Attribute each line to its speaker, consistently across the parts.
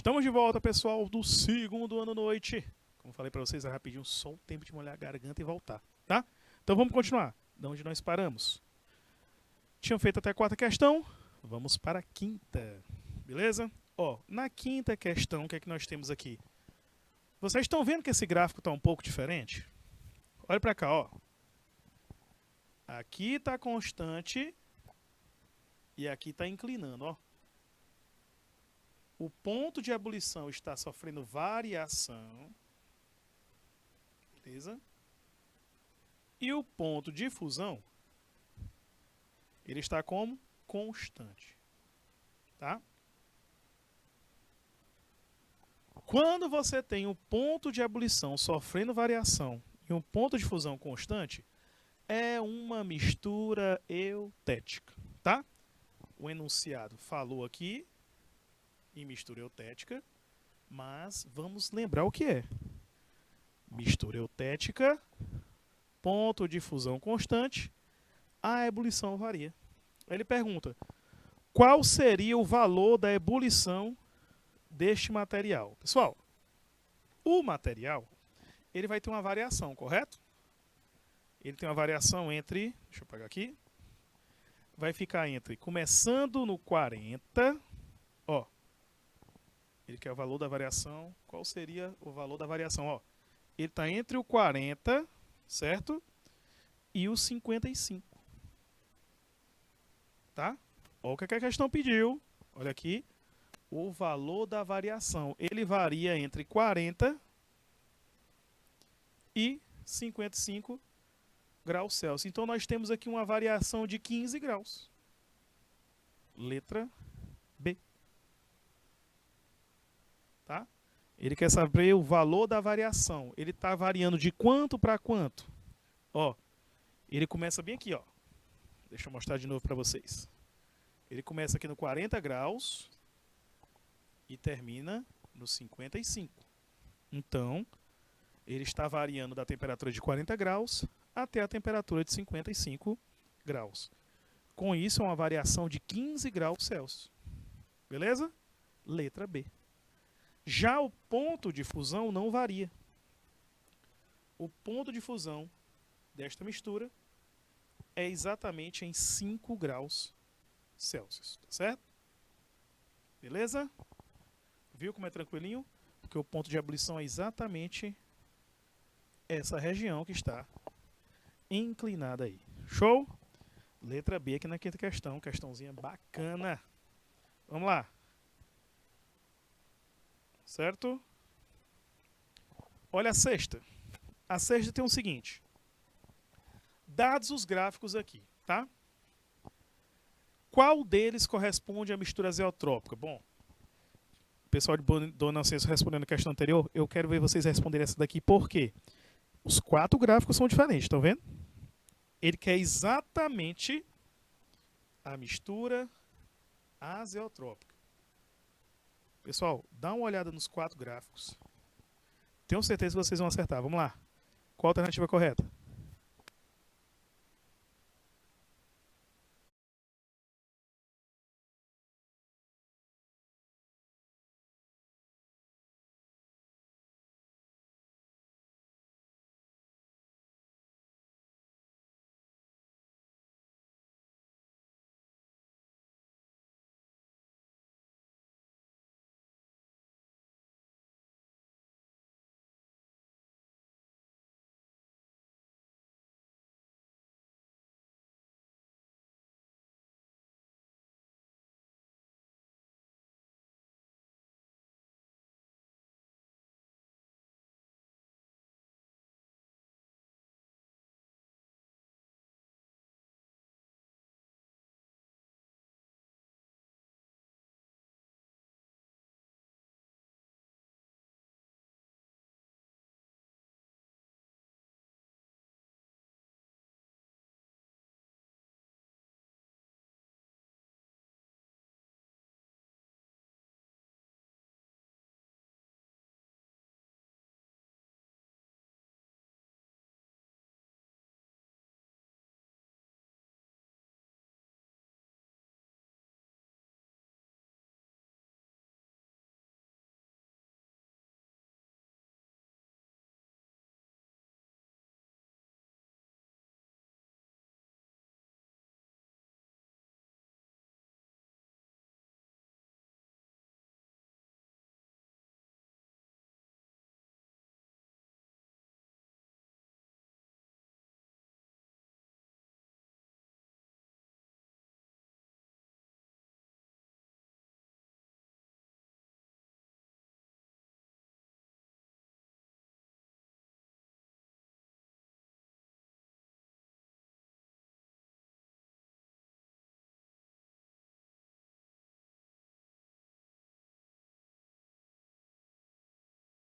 Speaker 1: Estamos de volta, pessoal, do segundo ano noite. Como falei para vocês, é rapidinho, só o tempo de molhar a garganta e voltar, tá? Então vamos continuar. De onde nós paramos? Tinham feito até a quarta questão, vamos para a quinta, beleza? Ó, na quinta questão, o que é que nós temos aqui? Vocês estão vendo que esse gráfico está um pouco diferente? Olha para cá, ó. Aqui está constante e aqui está inclinando, ó. O ponto de ebulição está sofrendo variação, beleza? E o ponto de fusão, ele está como? Constante, tá? Quando você tem um ponto de ebulição sofrendo variação e um ponto de fusão constante, é uma mistura eutética, tá? O enunciado falou aqui em mistura eutética, mas vamos lembrar o que é. Mistura eutética, ponto de fusão constante, a ebulição varia. Ele pergunta, qual seria o valor da ebulição deste material? Pessoal, o material, ele vai ter uma variação, correto? Ele tem uma variação entre, deixa eu pegar aqui, vai ficar entre, começando no 40, ó, ele quer o valor da variação, qual seria o valor da variação? Ó, ele está entre o 40, certo? E o 55. Tá? Olha o que a questão pediu. Olha aqui. O valor da variação. Ele varia entre 40 e 55 graus Celsius. Então nós temos aqui uma variação de 15 graus. Letra B. Tá? Ele quer saber o valor da variação. Ele está variando de quanto para quanto? Ó, ele começa bem aqui, ó. Deixa eu mostrar de novo para vocês. Ele começa aqui no 40 graus e termina no 55. Então, ele está variando da temperatura de 40 graus até a temperatura de 55 graus. Com isso, é uma variação de 15 graus Celsius. Beleza? Letra B. Já o ponto de fusão não varia. O ponto de fusão desta mistura é exatamente em 5 graus Celsius. Tá certo? Beleza? Viu como é tranquilinho? Porque o ponto de ebulição é exatamente essa região que está inclinada aí. Show? Letra B aqui na quinta questão. Questãozinha bacana. Vamos lá. Certo? Olha a sexta. A sexta tem o seguinte. Dados os gráficos aqui, tá? Qual deles corresponde à mistura azeotrópica? Bom, o pessoal de Dona Censo respondendo a questão anterior, eu quero ver vocês responderem essa daqui, por quê? Os 4 gráficos são diferentes, estão vendo? Ele quer exatamente a mistura azeotrópica. Pessoal, dá uma olhada nos 4 gráficos. Tenho certeza que vocês vão acertar. Vamos lá. Qual a alternativa correta?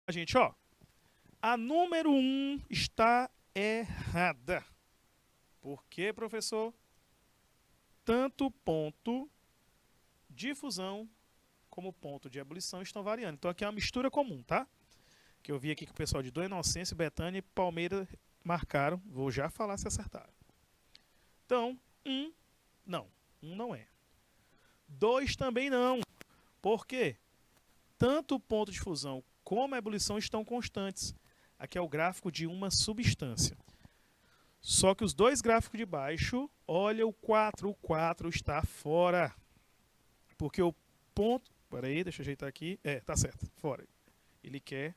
Speaker 1: Gente, ó, a número 1 está errada. Por quê, professor? Tanto ponto de fusão como ponto de ebulição estão variando. Então aqui é uma mistura comum, tá? Que eu vi aqui que o pessoal de Dom Inocêncio, Betânia e Palmeira marcaram. Vou já falar se acertaram. Então, não. 1 não é. 2 também não. Por quê? Tanto o ponto de fusão como a ebulição estão constantes. Aqui é o gráfico de uma substância. Só que os dois gráficos de baixo, olha o 4. O 4 está fora. Porque o ponto... Peraí, deixa eu ajeitar aqui. Tá certo, fora. Ele quer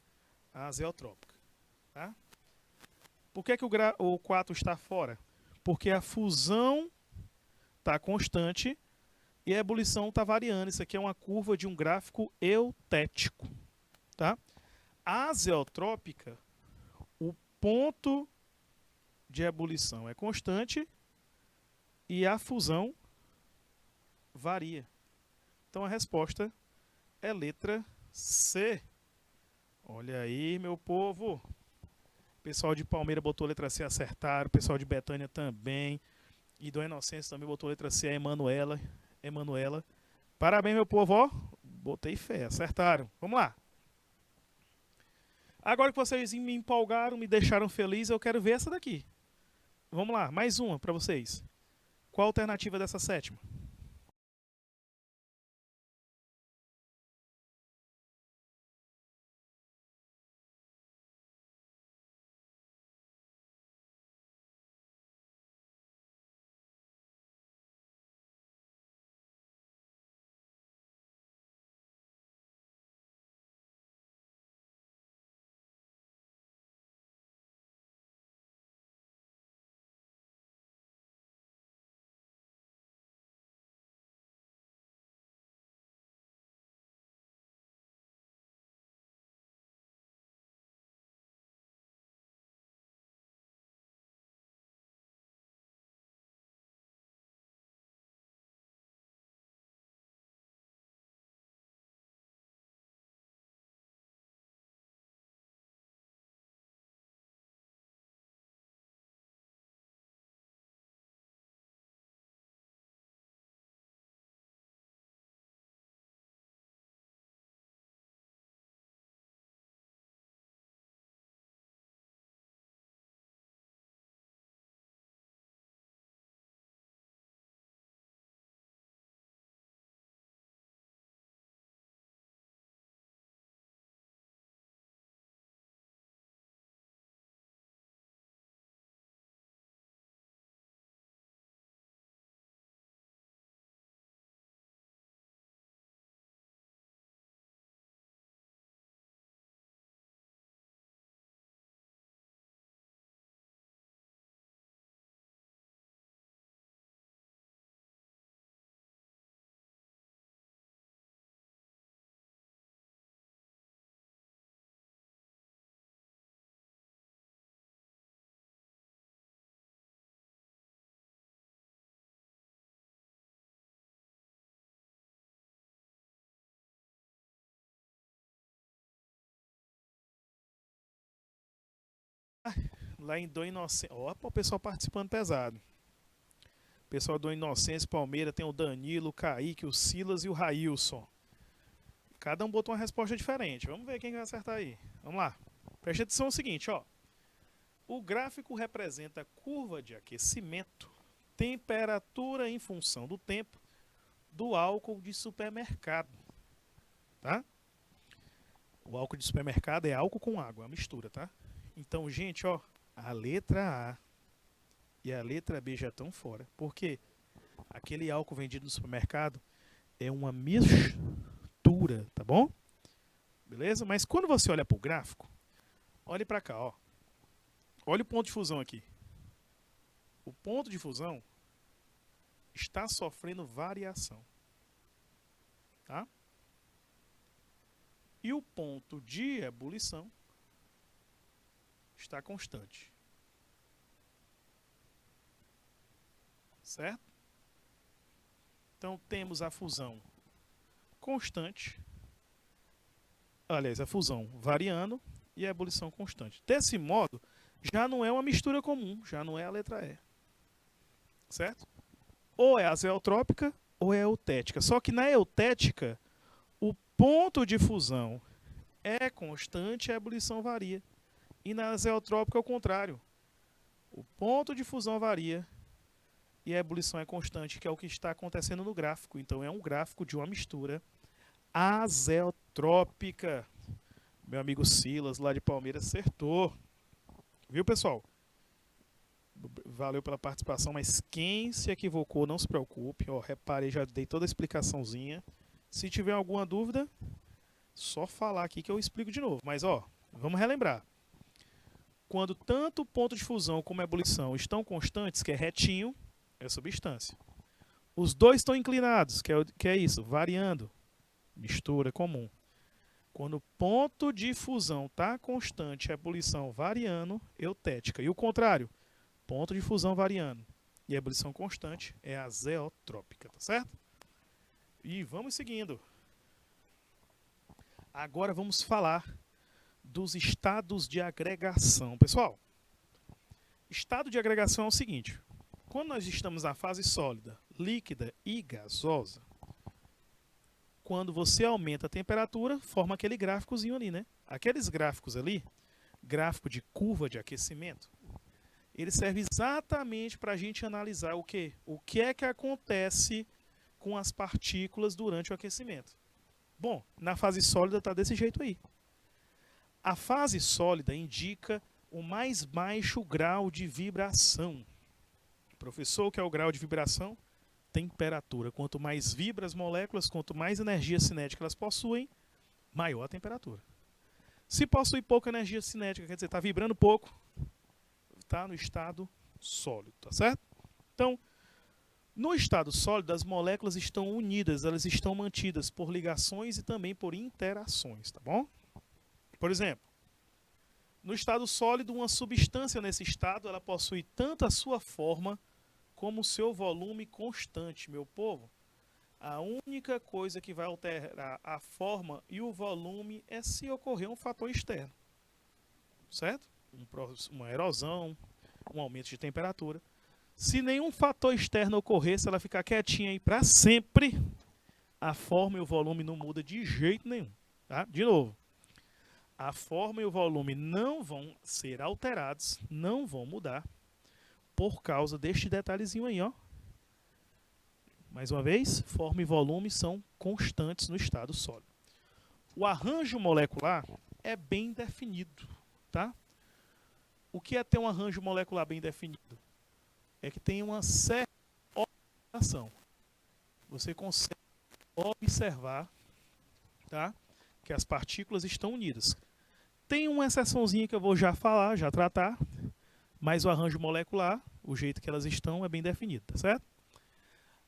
Speaker 1: a azeotrópica. Tá? Por que o 4 está fora? Porque a fusão está constante e a ebulição está variando. Isso aqui é uma curva de um gráfico eutético. Tá? A azeotrópica, o ponto de ebulição é constante e a fusão varia. Então a resposta é letra C. Olha aí, meu povo. O pessoal de Palmeira botou letra C, acertaram. O pessoal de Betânia também. E do Inocêncio também botou letra C, a Emanuela. Parabéns, meu povo, ó. Botei fé, acertaram. Vamos lá. Agora que vocês me empolgaram, me deixaram feliz, eu quero ver essa daqui. Vamos lá, mais uma para vocês. Qual a alternativa dessa sétima? Lá em Dom Inocêncio. Opa, o pessoal participando pesado. O pessoal do Inocêncio, Palmeira, tem o Danilo, o Kaique, o Silas e o Railson. Cada um botou uma resposta diferente. Vamos ver quem vai acertar aí. Vamos lá. Preste atenção no seguinte, ó. O gráfico representa a curva de aquecimento, temperatura em função do tempo do álcool de supermercado. Tá? O álcool de supermercado é álcool com água, é uma mistura, tá? Então, gente, ó, a letra A e a letra B já estão fora. Por quê? Aquele álcool vendido no supermercado é uma mistura, tá bom? Beleza? Mas quando você olha para o gráfico, olhe para cá, ó. Olha o ponto de fusão aqui. O ponto de fusão está sofrendo variação. Tá? E o ponto de ebulição está constante. Certo? Então temos a fusão constante aliás, a fusão variando e a ebulição constante. Desse modo, já não é uma mistura comum, já não é a letra E. Certo? Ou é azeotrópica ou é eutética. Só que na eutética, o ponto de fusão é constante e a ebulição varia. E na azeotrópica é o contrário. O ponto de fusão varia e a ebulição é constante, que é o que está acontecendo no gráfico. Então é um gráfico de uma mistura azeotrópica. Meu amigo Silas, lá de Palmeiras, acertou. Viu, pessoal? Valeu pela participação, mas quem se equivocou, não se preocupe. Ó, reparei, já dei toda a explicaçãozinha. Se tiver alguma dúvida, só falar aqui que eu explico de novo. Mas, ó, vamos relembrar. Quando tanto o ponto de fusão como a ebulição estão constantes, que é retinho, é substância. Os dois estão inclinados, que é isso, variando. Mistura comum. Quando o ponto de fusão está constante, a ebulição variando, eutética. E o contrário, ponto de fusão variando e a ebulição constante é azeotrópica, tá certo? E vamos seguindo. Agora vamos falar dos estados de agregação. Pessoal, estado de agregação é o seguinte. Quando nós estamos na fase sólida, líquida e gasosa, quando você aumenta a temperatura, forma aquele gráficozinho ali, né? Aqueles gráficos ali, gráfico de curva de aquecimento, ele serve exatamente para a gente analisar o quê? O que é que acontece com as partículas durante o aquecimento. Bom, na fase sólida está desse jeito aí. A fase sólida indica o mais baixo grau de vibração. Professor, o que é o grau de vibração? Temperatura. Quanto mais vibra as moléculas, quanto mais energia cinética elas possuem, maior a temperatura. Se possui pouca energia cinética, quer dizer, está vibrando pouco, está no estado sólido, tá certo? Então, no estado sólido, as moléculas estão unidas, elas estão mantidas por ligações e também por interações, tá bom? Por exemplo, no estado sólido, uma substância nesse estado, ela possui tanto a sua forma como o seu volume constante, meu povo. A única coisa que vai alterar a forma e o volume é se ocorrer um fator externo, certo? Uma erosão, um aumento de temperatura. Se nenhum fator externo ocorrer, se ela ficar quietinha aí para sempre, a forma e o volume não muda de jeito nenhum. Tá? De novo, a forma e o volume não vão ser alterados, não vão mudar, por causa deste detalhezinho aí, ó. Mais uma vez, forma e volume são constantes no estado sólido. O arranjo molecular é bem definido, tá? O que é ter um arranjo molecular bem definido? É que tem uma certa observação. Você consegue observar, tá, que as partículas estão unidas. Tem uma exceçãozinha que eu vou já falar, já tratar, mas o arranjo molecular, o jeito que elas estão, é bem definido, tá certo?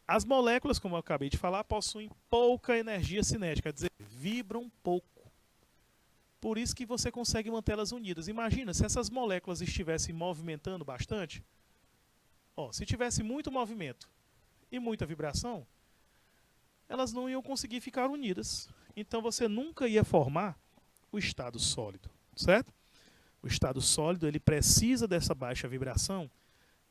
Speaker 1: As moléculas, como eu acabei de falar, possuem pouca energia cinética, quer dizer, vibram pouco. Por isso que você consegue mantê-las unidas. Imagina, se essas moléculas estivessem movimentando bastante, ó, se tivesse muito movimento e muita vibração, elas não iam conseguir ficar unidas. Então você nunca ia formar o estado sólido, certo? O estado sólido, ele precisa dessa baixa vibração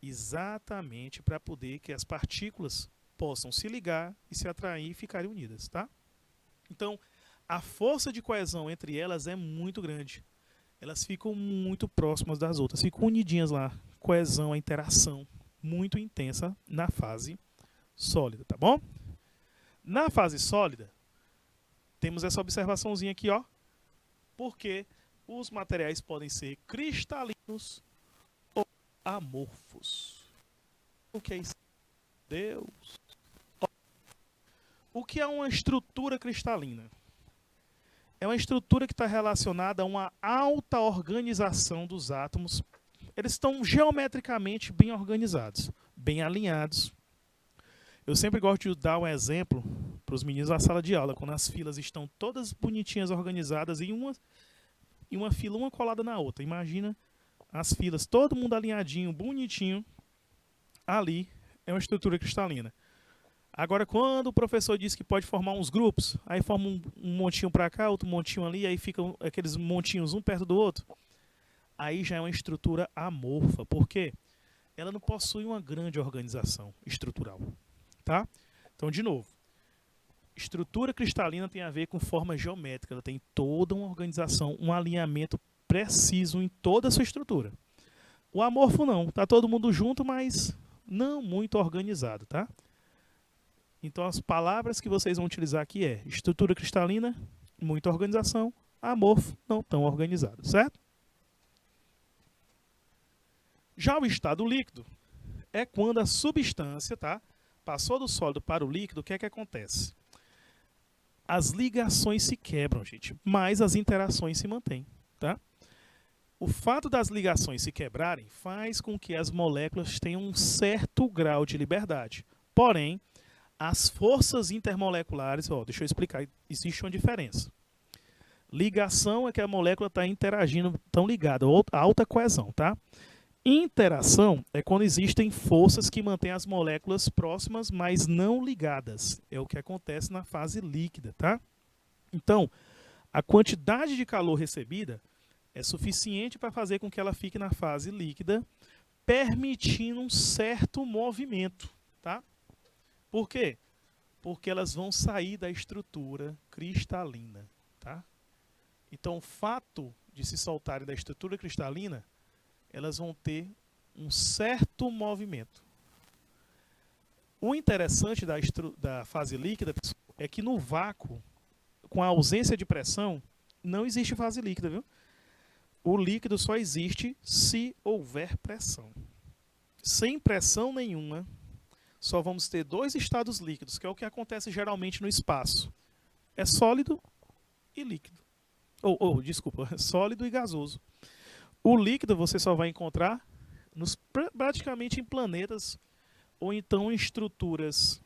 Speaker 1: exatamente para poder que as partículas possam se ligar e se atrair e ficarem unidas, tá? Então, a força de coesão entre elas é muito grande. Elas ficam muito próximas das outras, ficam unidinhas lá. Coesão, a interação muito intensa na fase sólida, tá bom? Na fase sólida, temos essa observaçãozinha aqui, ó, porque os materiais podem ser cristalinos ou amorfos. O que é isso? Deus. O que é uma estrutura cristalina? É uma estrutura que está relacionada a uma alta organização dos átomos. Eles estão geometricamente bem organizados, bem alinhados. Eu sempre gosto de dar um exemplo para os meninos na sala de aula, quando as filas estão todas bonitinhas, organizadas, em uma fila, uma colada na outra. Imagina as filas, todo mundo alinhadinho, bonitinho. Ali é uma estrutura cristalina. Agora, quando o professor diz que pode formar uns grupos, aí forma um montinho para cá, outro montinho ali, aí ficam aqueles montinhos um perto do outro, aí já é uma estrutura amorfa. Por quê? Ela não possui uma grande organização estrutural, tá? Então, de novo, estrutura cristalina tem a ver com forma geométrica, ela tem toda uma organização, um alinhamento preciso em toda a sua estrutura. O amorfo não, tá todo mundo junto, mas não muito organizado, tá? Então as palavras que vocês vão utilizar aqui é estrutura cristalina, muita organização, amorfo, não tão organizado, certo? Já o estado líquido é quando a substância, tá, passou do sólido para o líquido, o que é que acontece? As ligações se quebram, gente, mas as interações se mantêm, tá? O fato das ligações se quebrarem faz com que as moléculas tenham um certo grau de liberdade. Porém, as forças intermoleculares, deixa eu explicar, existe uma diferença. Ligação é que a molécula está interagindo, estão ligadas, alta coesão, tá? Interação é quando existem forças que mantêm as moléculas próximas, mas não ligadas. É o que acontece na fase líquida, tá? Então, a quantidade de calor recebida é suficiente para fazer com que ela fique na fase líquida, permitindo um certo movimento, tá? Por quê? Porque elas vão sair da estrutura cristalina, tá? Então, o fato de se soltarem da estrutura cristalina, elas vão ter um certo movimento. O interessante da fase líquida é que no vácuo, com a ausência de pressão, não existe fase líquida, viu? O líquido só existe se houver pressão. Sem pressão nenhuma, só vamos ter dois estados líquidos, que é o que acontece geralmente no espaço. É sólido e líquido. Desculpa, sólido e gasoso. O líquido você só vai encontrar praticamente em planetas ou então em estruturas,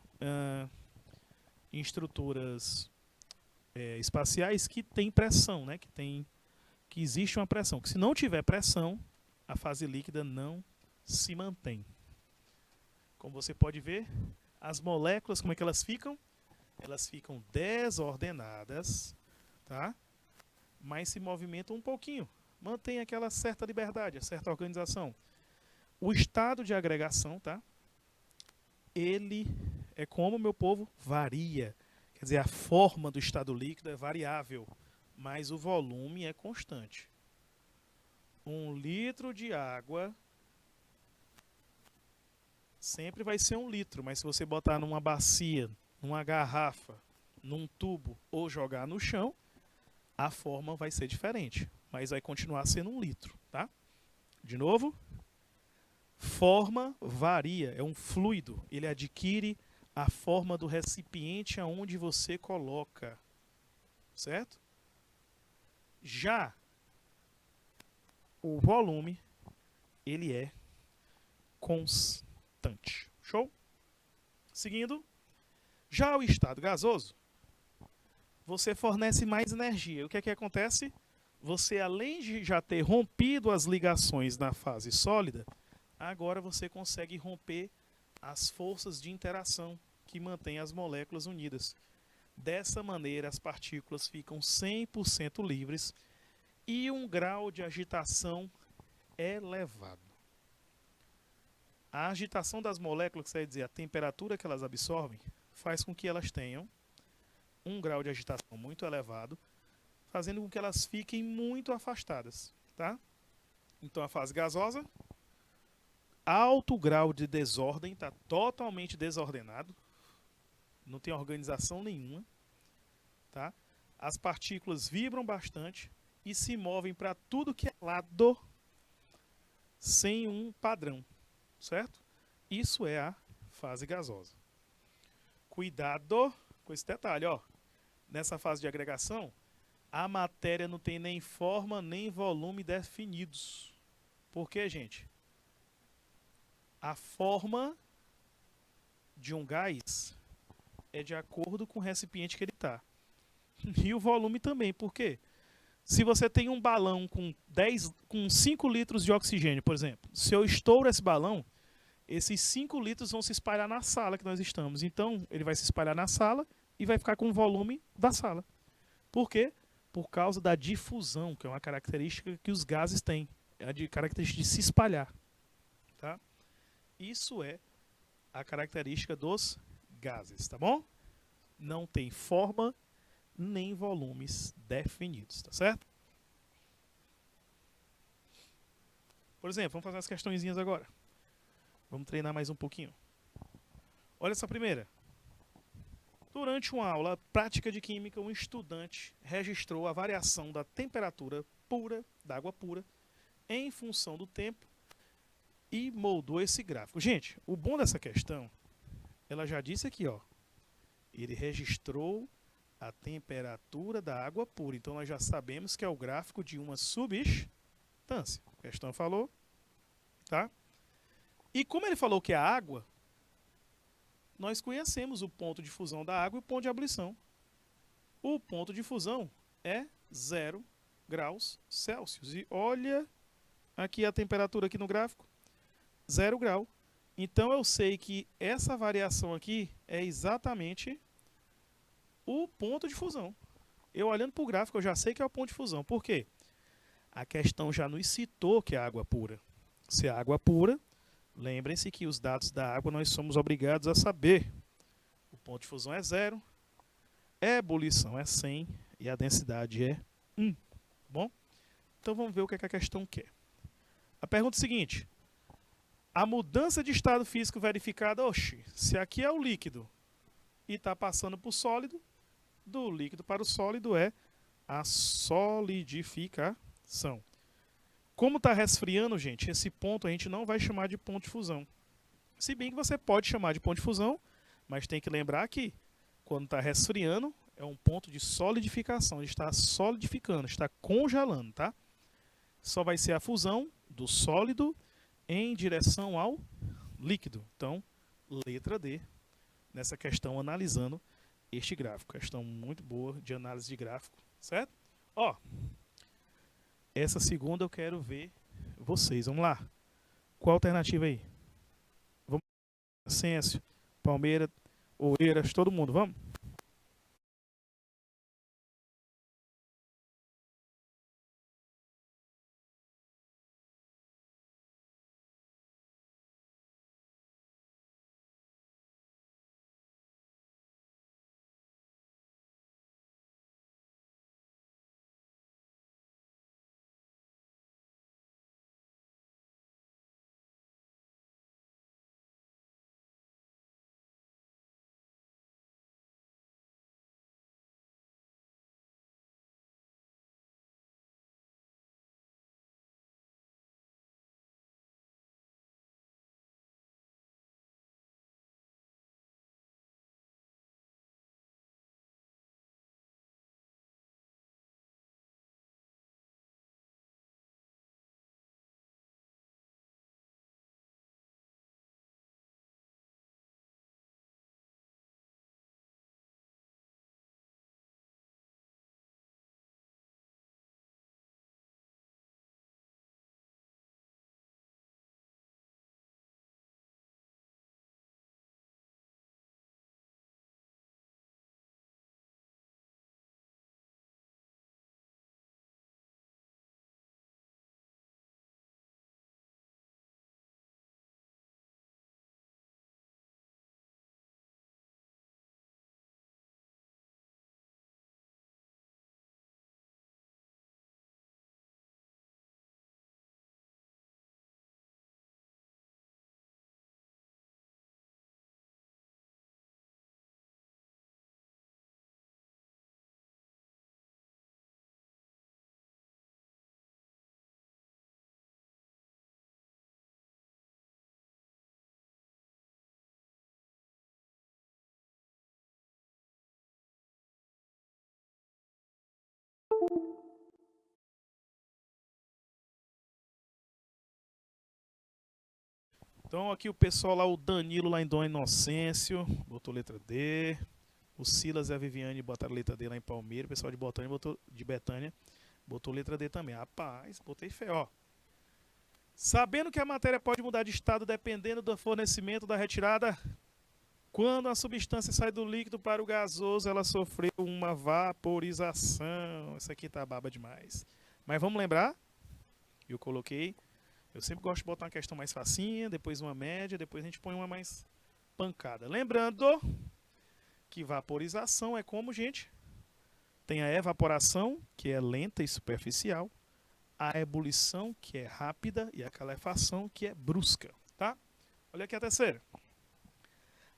Speaker 1: espaciais que tem pressão, né? Que existe uma pressão. Que se não tiver pressão, a fase líquida não se mantém. Como você pode ver, as moléculas, como é que elas ficam? Elas ficam desordenadas, tá? Mas se movimentam um pouquinho. Mantém aquela certa liberdade, a certa organização. O estado de agregação, tá? Ele é como, meu povo, varia. Quer dizer, a forma do estado líquido é variável, mas o volume é constante. 1 litro de água sempre vai ser 1 litro, mas se você botar numa bacia, numa garrafa, num tubo ou jogar no chão, a forma vai ser diferente, mas vai continuar sendo 1 litro, tá? De novo, forma varia, é um fluido, ele adquire a forma do recipiente aonde você coloca, certo? Já o volume, ele é constante. Show? Seguindo, já o estado gasoso, você fornece mais energia. O que é que acontece? Você, além de já ter rompido as ligações na fase sólida, agora você consegue romper as forças de interação que mantêm as moléculas unidas. Dessa maneira, as partículas ficam 100% livres e um grau de agitação elevado. A agitação das moléculas, quer dizer, a temperatura que elas absorvem, faz com que elas tenham um grau de agitação muito elevado, fazendo com que elas fiquem muito afastadas, tá? Então, a fase gasosa, alto grau de desordem, está totalmente desordenado, não tem organização nenhuma, tá? As partículas vibram bastante e se movem para tudo que é lado sem um padrão, certo? Isso é a fase gasosa. Cuidado com esse detalhe, ó. Nessa fase de agregação, a matéria não tem nem forma nem volume definidos. Por quê, gente? A forma de um gás é de acordo com o recipiente que ele está. E o volume também, por quê? Se você tem um balão com 5 litros de oxigênio, por exemplo, se eu estouro esse balão, esses 5 litros vão se espalhar na sala que nós estamos. Então, ele vai se espalhar na sala e vai ficar com o volume da sala. Por quê? Por causa da difusão, que é uma característica que os gases têm. É a característica de se espalhar. Tá? Isso é a característica dos gases, tá bom? Não tem forma nem volumes definidos, tá certo? Por exemplo, vamos fazer as questõezinhas agora. Vamos treinar mais um pouquinho. Olha essa primeira. Durante uma aula prática de química, um estudante registrou a variação da temperatura pura, da água pura, em função do tempo e moldou esse gráfico. Gente, o bom dessa questão, ela já disse aqui, ó. Ele registrou a temperatura da água pura. Então, nós já sabemos que é o gráfico de uma substância. A questão falou, tá? E como ele falou que é a água, nós conhecemos o ponto de fusão da água e o ponto de ebulição. O ponto de fusão é 0 graus Celsius. E olha aqui a temperatura aqui no gráfico, 0 grau. Então eu sei que essa variação aqui é exatamente o ponto de fusão. Eu olhando para o gráfico eu já sei que é o ponto de fusão. Por quê? A questão já nos citou que é água pura. Se é água pura, lembrem-se que os dados da água nós somos obrigados a saber. O ponto de fusão é 0, a ebulição é 100 e a densidade é 1. Bom? Então vamos ver o que a questão quer. A pergunta é a seguinte. A mudança de estado físico verificada, se aqui é o líquido e está passando para o sólido, do líquido para o sólido é a solidificação. Como está resfriando, gente, esse ponto a gente não vai chamar de ponto de fusão. Se bem que você pode chamar de ponto de fusão, mas tem que lembrar que quando está resfriando é um ponto de solidificação, ele está solidificando, está congelando, tá? Só vai ser a fusão do sólido em direção ao líquido. Então, letra D, nessa questão analisando este gráfico. Questão muito boa de análise de gráfico, certo? Ó, essa segunda eu quero ver vocês. Vamos lá. Qual a alternativa aí? Vamos. Ascenso, Palmeiras, Oeiras, todo mundo, vamos? Então aqui o pessoal lá, o Danilo lá em Dom Inocêncio, botou letra D. O Silas e a Viviane botaram letra D lá em Palmeiras. O pessoal de Betânia botou letra D também. Rapaz, botei fé, ó. Sabendo que a matéria pode mudar de estado dependendo do fornecimento da retirada, quando a substância sai do líquido para o gasoso, ela sofreu uma vaporização. Isso aqui tá baba demais. Mas vamos lembrar, eu coloquei, eu sempre gosto de botar uma questão mais facinha, depois uma média, depois a gente põe uma mais pancada. Lembrando que vaporização é como, gente, tem a evaporação, que é lenta e superficial, a ebulição, que é rápida, e a calefação, que é brusca, tá? Olha aqui a terceira.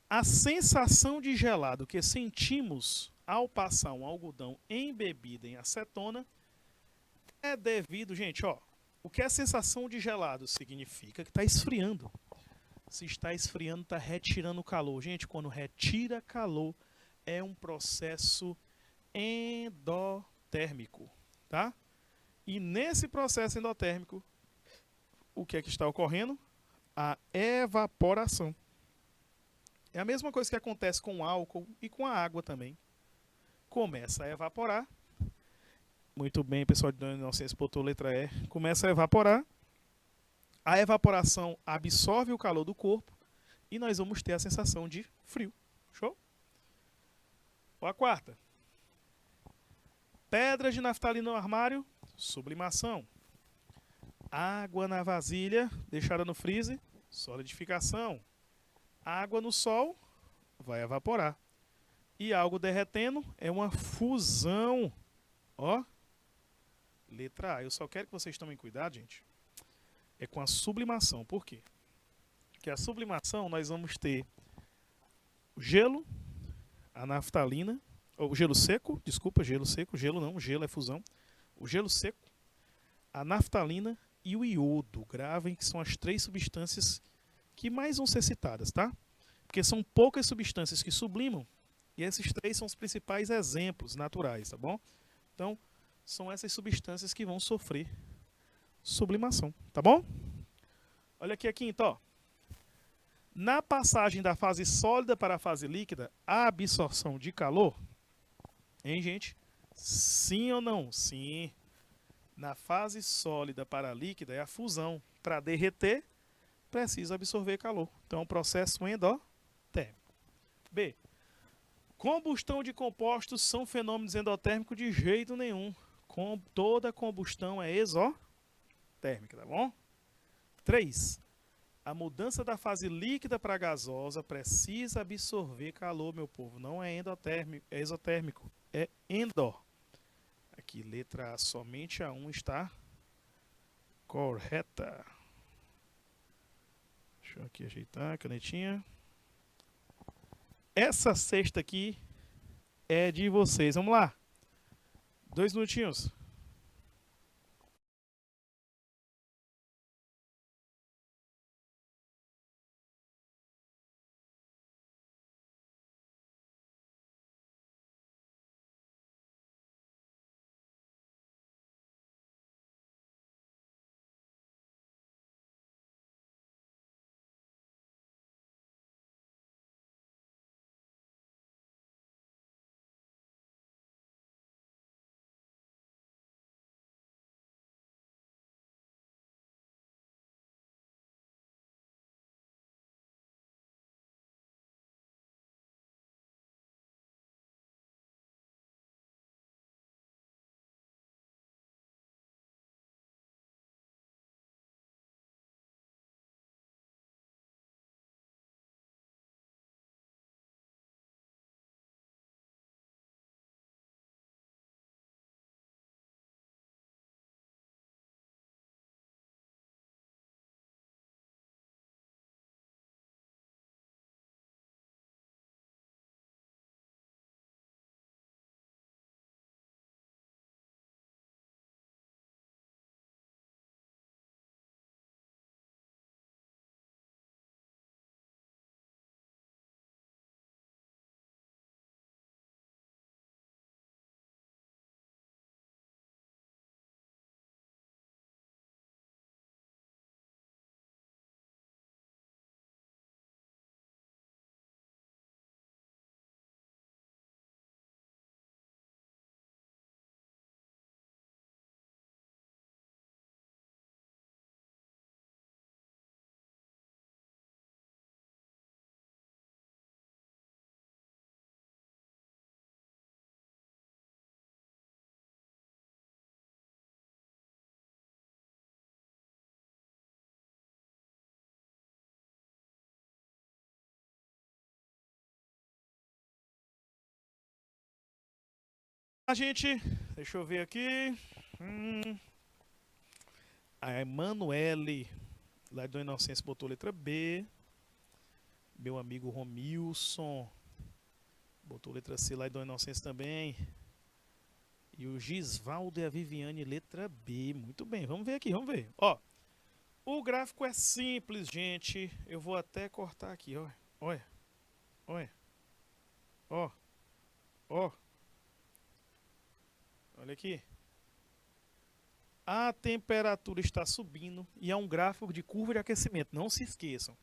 Speaker 1: A sensação de gelado que sentimos ao passar um algodão embebido em acetona é devido, gente, ó, o que é sensação de gelado? Significa que está esfriando. Se está esfriando, está retirando calor. Gente, quando retira calor, é um processo endotérmico, tá? E nesse processo endotérmico, o que é que está ocorrendo? A evaporação. É a mesma coisa que acontece com o álcool e com a água também. Começa a evaporar. Muito bem, pessoal de inocência botou letra E. Começa a evaporar. A evaporação absorve o calor do corpo e nós vamos ter a sensação de frio. Show? Ou a quarta. Pedras de naftalina no armário, sublimação. Água na vasilha, deixada no freezer, solidificação. Água no sol, vai evaporar. E algo derretendo é uma fusão. Ó, letra A. Eu só quero que vocês tomem cuidado, gente. É com a sublimação. Por quê? Porque a sublimação nós vamos ter o gelo, a naftalina, ou o gelo seco, desculpa, gelo seco, gelo não, gelo é fusão. O gelo seco, a naftalina e o iodo. Gravem que são as três substâncias que mais vão ser citadas, tá? Porque são poucas substâncias que sublimam e esses três são os principais exemplos naturais, tá bom? Então, são essas substâncias que vão sofrer sublimação, tá bom? Olha aqui a quinta, ó. Na passagem da fase sólida para a fase líquida, a absorção de calor, hein, gente? Sim ou não? Sim. Na fase sólida para a líquida é a fusão. Para derreter, precisa absorver calor. Então, é um processo endotérmico. B. Combustão de compostos são fenômenos endotérmicos de jeito nenhum. Toda combustão é exotérmica, tá bom? 3. A mudança da fase líquida para gasosa precisa absorver calor, meu povo. Não é endotérmico, é exotérmico, é endó. Aqui, letra A, somente a 1 está correta. Deixa eu aqui ajeitar a canetinha. Essa sexta aqui é de vocês. Vamos lá. 2 minutinhos. A gente, deixa eu ver aqui. A Emanuele, lá do Inocência, botou letra B. Meu amigo Romilson botou letra C lá do Inocência também. E o Gisvaldo e a Viviane, letra B. Muito bem, vamos ver aqui, vamos ver. Ó, o gráfico é simples, gente. Eu vou até cortar aqui, ó. Olha, olha, ó, ó. Olha aqui. A temperatura está subindo e é um gráfico de curva de aquecimento. Não se esqueçam.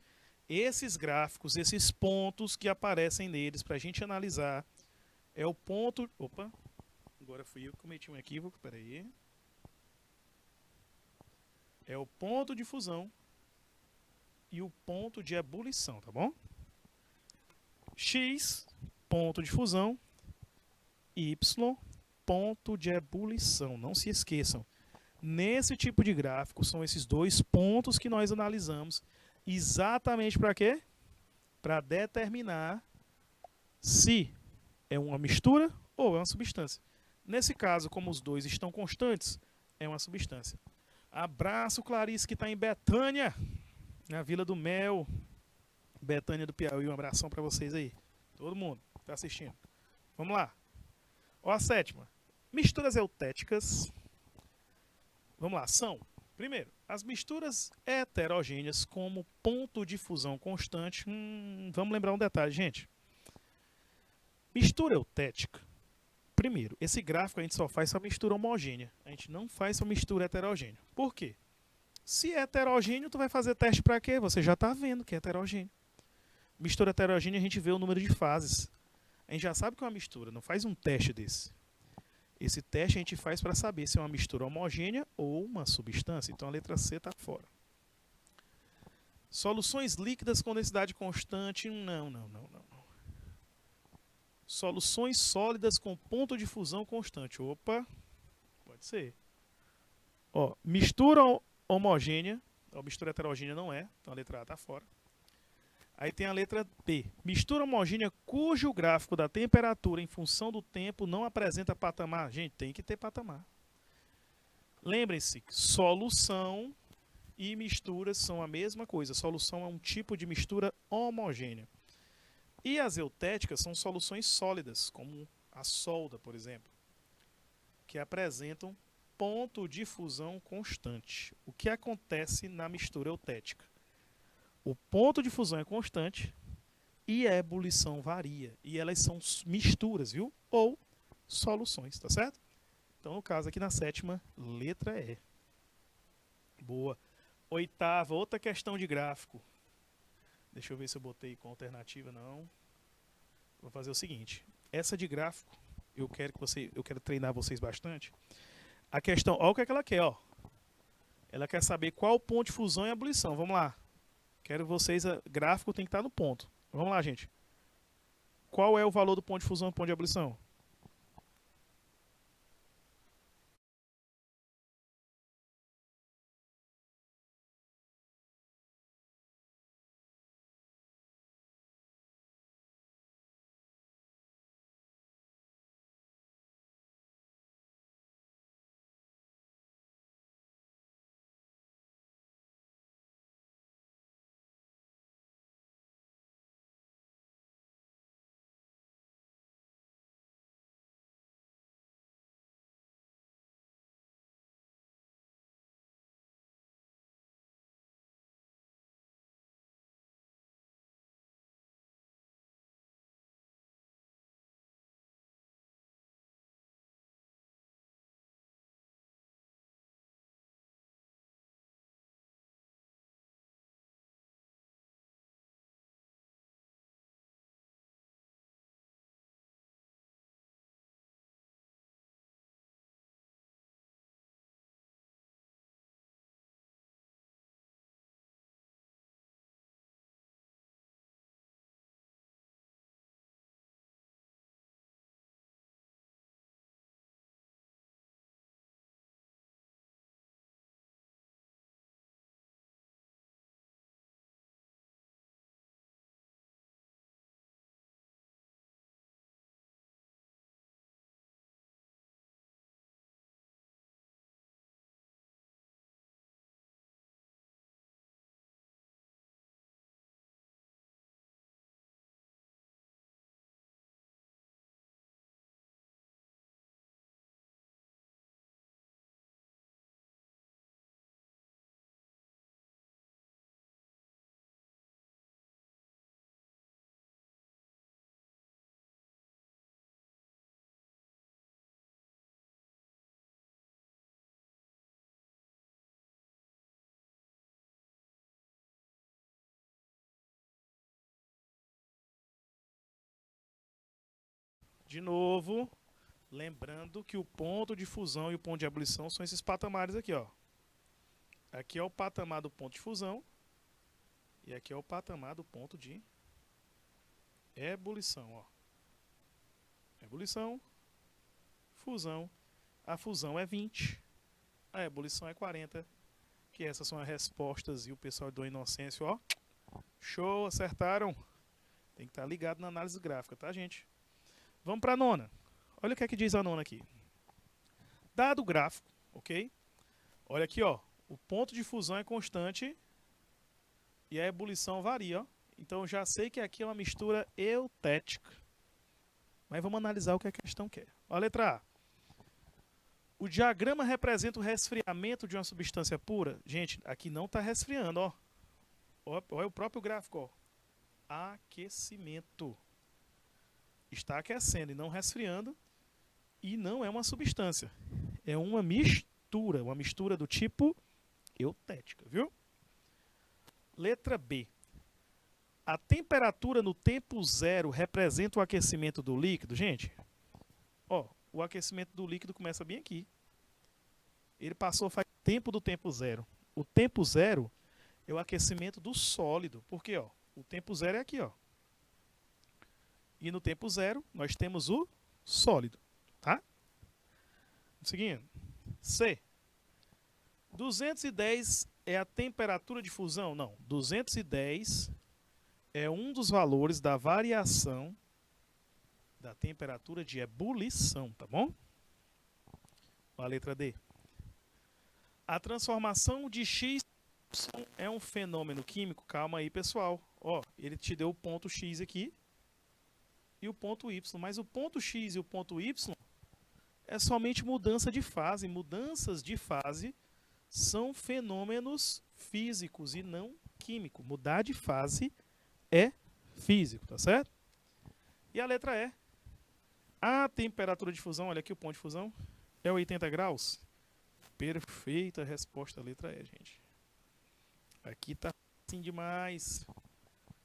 Speaker 1: Esses gráficos, esses pontos que aparecem neles para a gente analisar, é o ponto. Opa, agora fui eu que cometi um equívoco. Peraí. É o ponto de fusão e o ponto de ebulição, tá bom? X, ponto de fusão, Y, ponto de ebulição. Não se esqueçam. Nesse tipo de gráfico, são esses dois pontos que nós analisamos exatamente para quê? Para determinar se é uma mistura ou é uma substância. Nesse caso, como os dois estão constantes, é uma substância. Abraço, Clarice, que está em Betânia, na Vila do Mel, Betânia do Piauí. Um abração para vocês aí. Todo mundo que está assistindo. Vamos lá. Ó, a sétima. Misturas eutéticas. Vamos lá. São, primeiro, as misturas heterogêneas como ponto de fusão constante. Vamos lembrar um detalhe, gente. Mistura eutética. Primeiro, esse gráfico a gente só faz a mistura homogênea. A gente não faz a mistura heterogênea. Por quê? Se é heterogêneo, tu vai fazer teste para quê? Você já está vendo que é heterogêneo. Mistura heterogênea, a gente vê o número de fases. A gente já sabe que é uma mistura, não faz um teste desse. Esse teste a gente faz para saber se é uma mistura homogênea ou uma substância. Então a letra C está fora. Soluções líquidas com densidade constante, não. Soluções sólidas com ponto de fusão constante. Opa, pode ser. Ó, mistura homogênea, a mistura heterogênea não é, então a letra A está fora. Aí tem a letra B. Mistura homogênea cujo gráfico da temperatura em função do tempo não apresenta patamar. Gente, tem que ter patamar. Lembrem-se, solução e misturas são a mesma coisa. Solução é um tipo de mistura homogênea. E as eutéticas são soluções sólidas, como a solda, por exemplo, que apresentam ponto de fusão constante. O que acontece na mistura eutética? O ponto de fusão é constante e a ebulição varia. E elas são misturas, viu? Ou soluções, tá certo? Então, no caso aqui na sétima, letra E. Boa. Oitava, outra questão de gráfico. Deixa eu ver se eu botei com alternativa, não. Vou fazer o seguinte. Essa de gráfico, eu quero treinar vocês bastante. A questão, olha o que ela quer, ó. Ela quer saber qual o ponto de fusão e ebulição. Vamos lá. Quero vocês, gráfico tem que estar no ponto. Vamos lá, gente. Qual é o valor do ponto de fusão e ponto de ebulição? De novo, lembrando que o ponto de fusão e o ponto de ebulição são esses patamares aqui, ó. Aqui é o patamar do ponto de fusão e aqui é o patamar do ponto de ebulição, ó. Ebulição, fusão. A fusão é 20, a ebulição é 40, que essas são as respostas e o pessoal do Inocêncio, ó. Show, acertaram. Tem que estar ligado na análise gráfica, tá, gente? Vamos para a nona. Olha o que é que diz a nona aqui. Dado o gráfico, ok? Olha aqui, ó. O ponto de fusão é constante e a ebulição varia, ó. Então já sei que aqui é uma mistura eutética. Mas vamos analisar o que a questão quer. Olha a letra A. O diagrama representa o resfriamento de uma substância pura. Gente, aqui não está resfriando, ó. Olha o próprio gráfico, ó. Aquecimento. Está aquecendo e não resfriando. E não é uma substância. É uma mistura do tipo eutética, viu? Letra B. A temperatura no tempo zero representa o aquecimento do líquido. Gente, ó, o aquecimento do líquido começa bem aqui. Ele passou faz tempo do tempo zero. O tempo zero é o aquecimento do sólido. Por quê? Ó, o tempo zero é aqui, ó. E no tempo zero nós temos o sólido, tá? Seguindo. C. 210 é a temperatura de fusão? Não. 210 é um dos valores da variação da temperatura de ebulição, tá bom? A letra D. A transformação de X é um fenômeno químico? Calma aí, pessoal. Ó, ele te deu o ponto X aqui e o ponto Y. Mas o ponto X e o ponto Y é somente mudança de fase. Mudanças de fase são fenômenos físicos e não químicos. Mudar de fase é físico, tá certo? E a letra E. A temperatura de fusão, olha aqui o ponto de fusão, é 80 graus. Perfeita resposta, a letra E, gente. Aqui tá assim demais.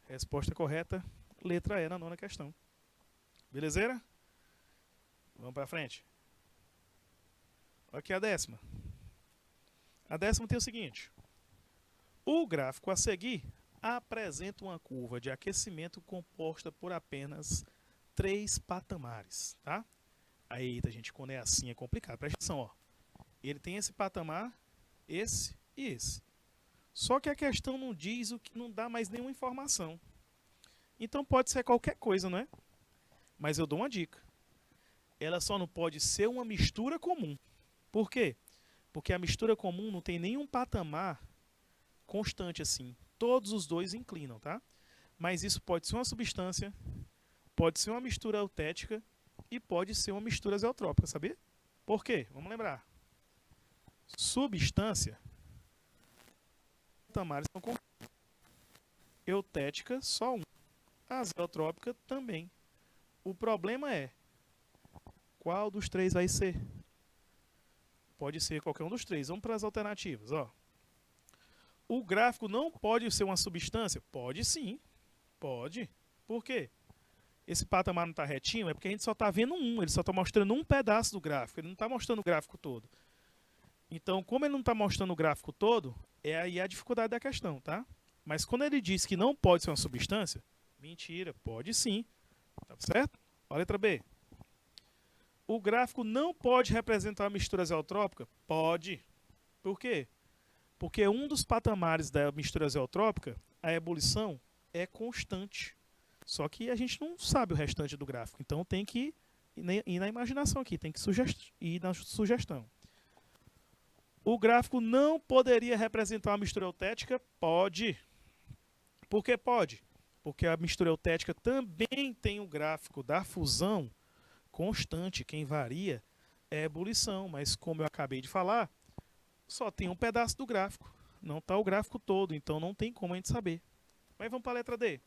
Speaker 1: Resposta correta, letra E na nona questão. Belezeira? Vamos para frente. Aqui a décima. A décima tem o seguinte. O gráfico a seguir apresenta uma curva de aquecimento composta por apenas 3 patamares, tá? Aí, gente, quando é assim é complicado. Presta atenção, ó. Ele tem esse patamar, esse e esse. Só que a questão não diz o que, não dá mais nenhuma informação. Então pode ser qualquer coisa, não é? Mas eu dou uma dica. Ela só não pode ser uma mistura comum. Por quê? Porque a mistura comum não tem nenhum patamar constante assim. Todos os dois inclinam, tá? Mas isso pode ser uma substância, pode ser uma mistura eutética e pode ser uma mistura azeotrópica, sabia? Por quê? Vamos lembrar. Substância, patamares são constantes. Eutética, só um. Azeotrópica também. O problema é qual dos três vai ser? Pode ser qualquer um dos três. Vamos para as alternativas, ó. O gráfico não pode ser uma substância? Pode sim. Pode. Por quê? Esse patamar não está retinho? É porque a gente só está vendo um. Ele só está mostrando um pedaço do gráfico. Ele não está mostrando o gráfico todo. Então, como ele não está mostrando o gráfico todo, é aí a dificuldade da questão, tá? Mas quando ele diz que não pode ser uma substância, mentira, pode sim. Tá certo? Olha a letra B. O gráfico não pode representar uma mistura azeotrópica? Pode. Por quê? Porque um dos patamares da mistura azeotrópica, a ebulição, é constante. Só que a gente não sabe o restante do gráfico. Então tem que ir na imaginação aqui, tem que ir na sugestão. O gráfico não poderia representar uma mistura eutética? Pode. Por que pode? Porque a mistura eutética também tem o gráfico da fusão constante. Quem varia é a ebulição. Mas como eu acabei de falar, só tem um pedaço do gráfico. Não está o gráfico todo, então não tem como a gente saber. Mas vamos para a letra D.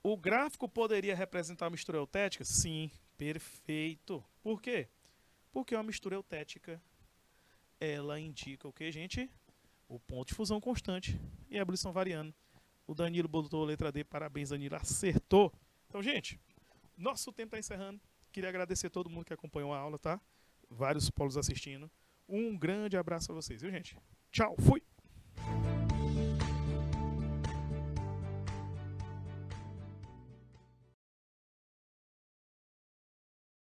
Speaker 1: O gráfico poderia representar uma mistura eutética? Sim, perfeito. Por quê? Porque uma mistura eutética, ela indica o que, gente? O ponto de fusão constante e a ebulição variando. O Danilo botou a letra D, parabéns, Danilo, acertou. Então, gente, nosso tempo está encerrando. queria agradecer todo mundo que acompanhou a aula, tá? Vários polos assistindo. Um grande abraço a vocês, viu, gente? Tchau, fui!